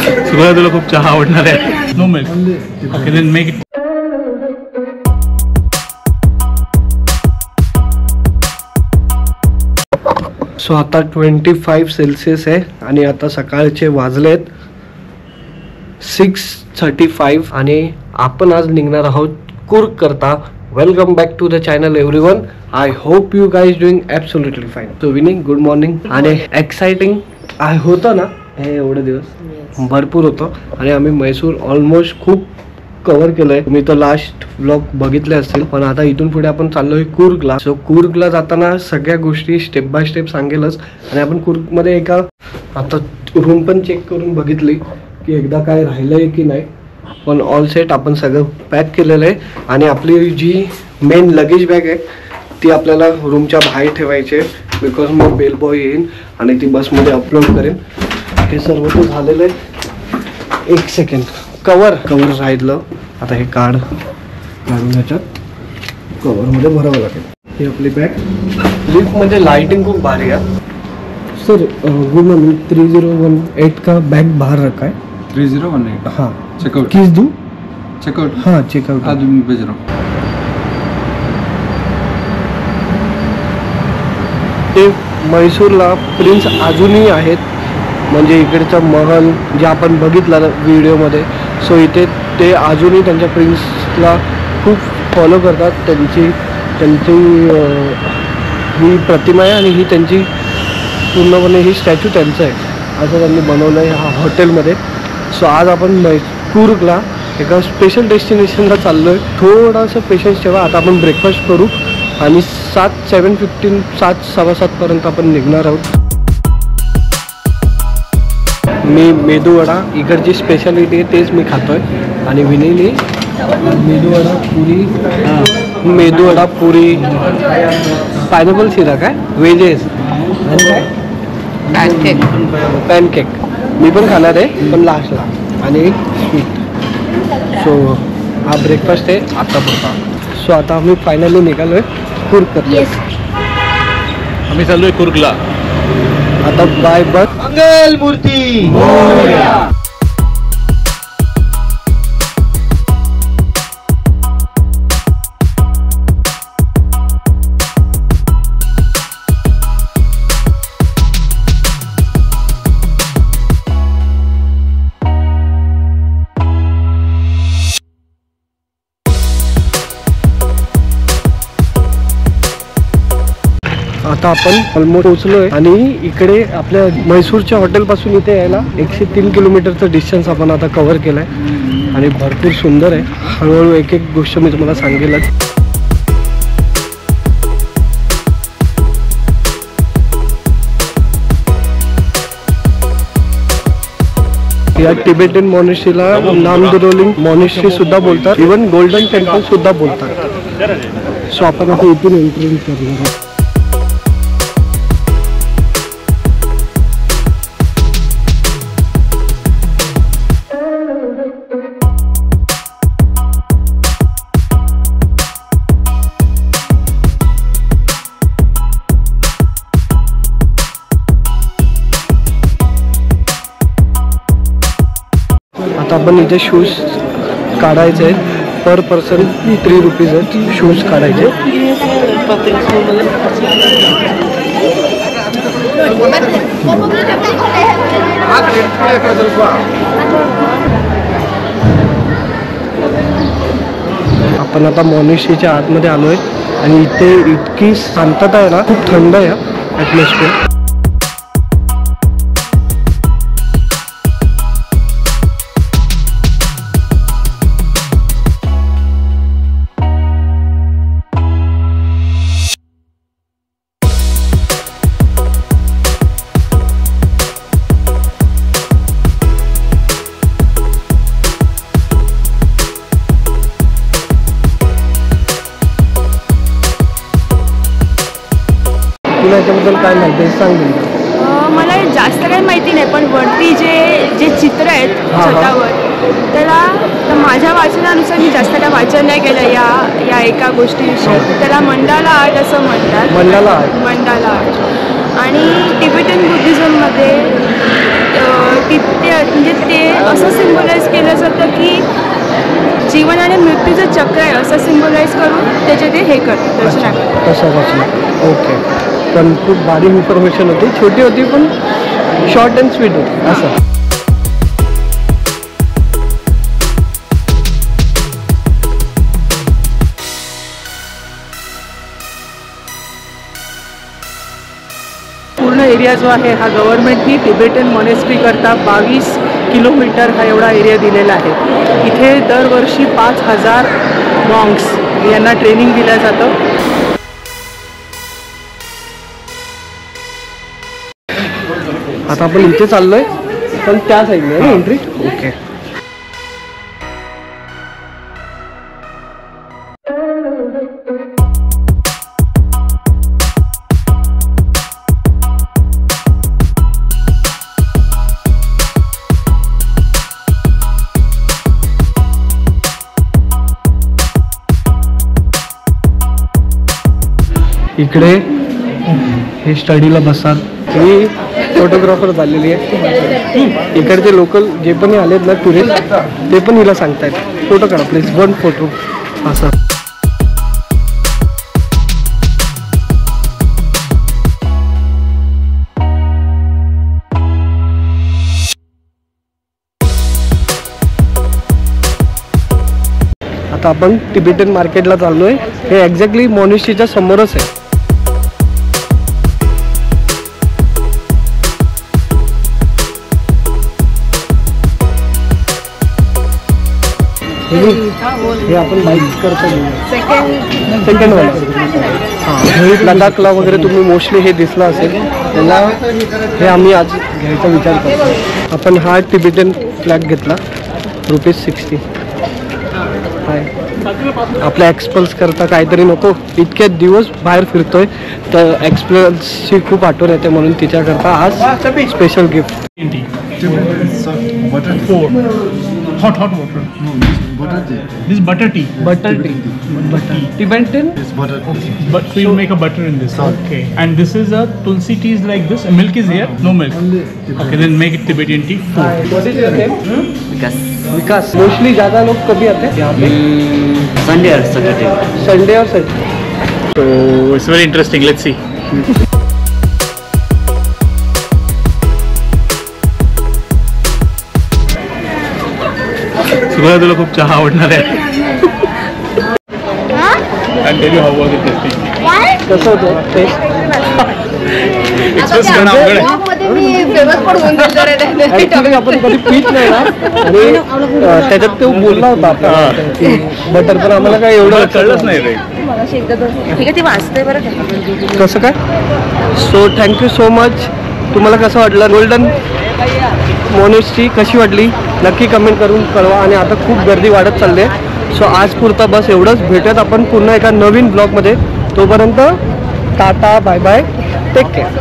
सुरुवात तुला खूप चहा आवडणार आहे. No milk. Okay then make it. So आता 25 सेल्सिअस आहे आणि आता सकाळचे वाजलेत 6:35 आणि आपण आज निघणार आहोत कूर्ग करता. Welcome back to the channel everyone. I hope you guys doing absolutely fine. So winning good morning. आणि एक्साइटिंग होतं ना हे एवढे दिवस भरपूर होतं आणि आम्ही म्हैसूर ऑलमोस्ट खूप कव्हर केलंय. मी तर लास्ट व्लॉग बघितले असतील, पण आता इथून पुढे आपण चाललोय कूर्गला. सो कूर्गला जाताना सगळ्या गोष्टी स्टेप बाय स्टेप सांगेलच. आणि आपण कूर्गमध्ये एका आता रूम पण चेक करून बघितली की एकदा काय राहिलंय की नाही, पण ऑल सेट आपण सगळं पॅक केलेलं आहे. आणि आपली जी मेन लगेज बॅग आहे ती आपल्याला रूमच्या बाहेर ठेवायची आहे, बिकॉज मग बेल बॉय येईन आणि ती बसमध्ये अपलोड करेन. हे सर्व तर झालेलं आहे. एक सेकंड, कवर राहिलं. आता हे काढून ह्याच्यात कवरमध्ये भरावं लागेल. ही आपली बॅग. लिफ्टमध्ये लाइटिंग खूप भारी आहे सर. Good morning. 3018 का बैग बाहर रखा है. 3018. हाँ चेकआउट. किस दूँ? चेकआउट. हाँ चेकआउट. आज मैं भेज रहा हूँ. ते म्हैसूरला प्रिन्स अजूनही आहेत, म्हणजे इकडचा महल जे आपण बघितला व्हिडिओमध्ये. सो इथे ते अजूनही त्यांच्या प्रिन्सला खूप फॉलो करतात. त्यांची ही प्रतिमा आहे आणि ही त्यांची पूर्णपणे ही स्टॅच्यू त्यांचं आहे असं त्यांनी बनवलं आहे ह्या हॉटेलमध्ये. सो आज आपण कूर्गला एका स्पेशल डेस्टिनेशनला चाललो आहे. थोडासा पेशन्स ठेवा. आता आपण ब्रेकफास्ट करू आणि 7:15 7:15 आपण निघणार आहोत. मी मेदूवडा इकडची स्पेशालिटी आहे तेच मी खातोय. आणि विनीली मेदूवडा पुरी पायनॅपल शिरा काय व्हेजेस आणि पॅनकेक मी पण खाणार आहे पण लास्टला, आणि एक स्वीट. सो हा ब्रेकफास्ट आहे आता पुरता. सो आता आम्ही फायनली निघालो आहे कूर्ग करतो. आम्ही चाललोय कूर्गला. आता बाय बस. मंगल मूर्ती. आता आपण ऑलमोस्ट पोहोचलोय आणि इकडे आपल्या म्हैसूरच्या हॉटेलपासून इथे यायला 103 किलोमीटरचं डिस्टन्स आपण आता कव्हर केलं आहे आणि भरपूर सुंदर आहे. हळूहळू एक एक गोष्ट मी तुम्हाला सांगेलच. या टिबेटियन मॉनेस्ट्रीला नामदरोलिंग मॉनेस्ट्री सुद्धा बोलतात, इवन गोल्डन टेम्पल सुद्धा बोलतात. सो आपण आता इथून एंट्री करणार आहोत. आता आपण इथे शूज काढायचे आहेत. पर पर्सन 3 रुपीज आहेत शूज काढायचे. आपण आता मॉनेस्ट्रीच्या आतमध्ये आलो आहे आणि इथे इतकी शांतता आहे ना, खूप थंड आहे ॲटमॉस्फिअर. तुला याच्याबद्दल काय माहिती आहे सांग. मला जास्त काही माहिती नाही, पण वरती जे चित्र आहेत छतावर त्याला माझ्या वाचनानुसार मी जास्त काय वाचन नाही केलं या एका गोष्टीविषयी. त्याला मंडाला आर्ट असं म्हणतात. Mandala art. Mandala art. आणि टिबेटन बुद्धिझममध्ये तिथे म्हणजे ते असं सिम्बलाइज केलं जातं की जीवन आणि मृत्यूचं चक्र आहे असं सिम्बलाइज करून त्याचे ते हे करतात रचना करतात. तसं रचना. ओके. पण खूप भारी इन्फॉर्मेशन होती, छोटी होती पण शॉर्ट अँड स्वीट होती असं. पूर्ण एरिया जो आहे हा गव्हर्नमेंटनी तिबेटन मॉनेस्ट्री करता 22 किलोमीटर हा एवढा एरिया दिलेला आहे. इथे दरवर्षी 5000 मॉन्क्स यांना ट्रेनिंग दिलं जातं. आता आपण इथे चाललोय पण त्या साईडने ना एंट्री. ओके. इकडे हे स्टडीला बसतात. ही फोटोग्राफर झालेली आहे. इकडचे लोकल जे पण आलेत ना टुरिस्ट ते पण हिला सांगतायत फोटो काढा प्लीज, 1 फोटो असं. आता आपण तिबेटन मार्केटला चाललोय. हे एक्झॅक्टली मॉनेस्ट्रीच्या समोरच आहे. हे आपण बाईक करतो सेकंड वन. हां, लडाखला वगैरे तुम्ही मोस्टली हे दिसलं असेल त्याला. हे आम्ही आज घ्यायचा विचार करतो. आपण हा तिबेटन फ्लॅग घेतला ₹60. हाय, आपल्या एक्सपल्स करता काहीतरी नको. इतके दिवस बाहेर फिरतोय तर एक्सपल्सची खूप आठवण येते म्हणून तिच्याकरता आज special gift. Hot water. No, this butter tea. This butter tea. Butter tea. Tibetan? It's butter tea. But so you make a butter in this. Okay. And this is a tulsi tea is like this. Milk is here? No milk. Okay, then make it Tibetan tea. What is your name? Vikas. Mostly ज़्यादा लोग कभी आते हैं यहाँ पे? Sunday or Saturday. Sunday और Saturday. So it's very interesting. Let's see. सुरुवातीला तुला खूप चहा आवडणार आहे. I'll tell you how was it tasting. कसं होतं टेस्ट? Express करणं अवघड आहे. ॲक्च्युली आपण कधी पीत नाही ना आणि त्याच्यात तो बोलला होता आपल्याला की बटर, पण आम्हाला काय एवढं कळलंच नाही रे. ठीक आहे ते वाचतंय बरं. कसं काय. So thank you so much. तुम्हाला कसं वाटलं गोल्डन मॉनेस्ट्री कशी वाटली नक्की कमेंट करून कळवा. आणि आता खूप गर्दी वाढत चालली आहे. सो आज पुरता बस एवढंच. भेटूयात आपण पुन्हा एका नवीन ब्लॉगमध्ये. तोपर्यंत tata, bye bye, take care.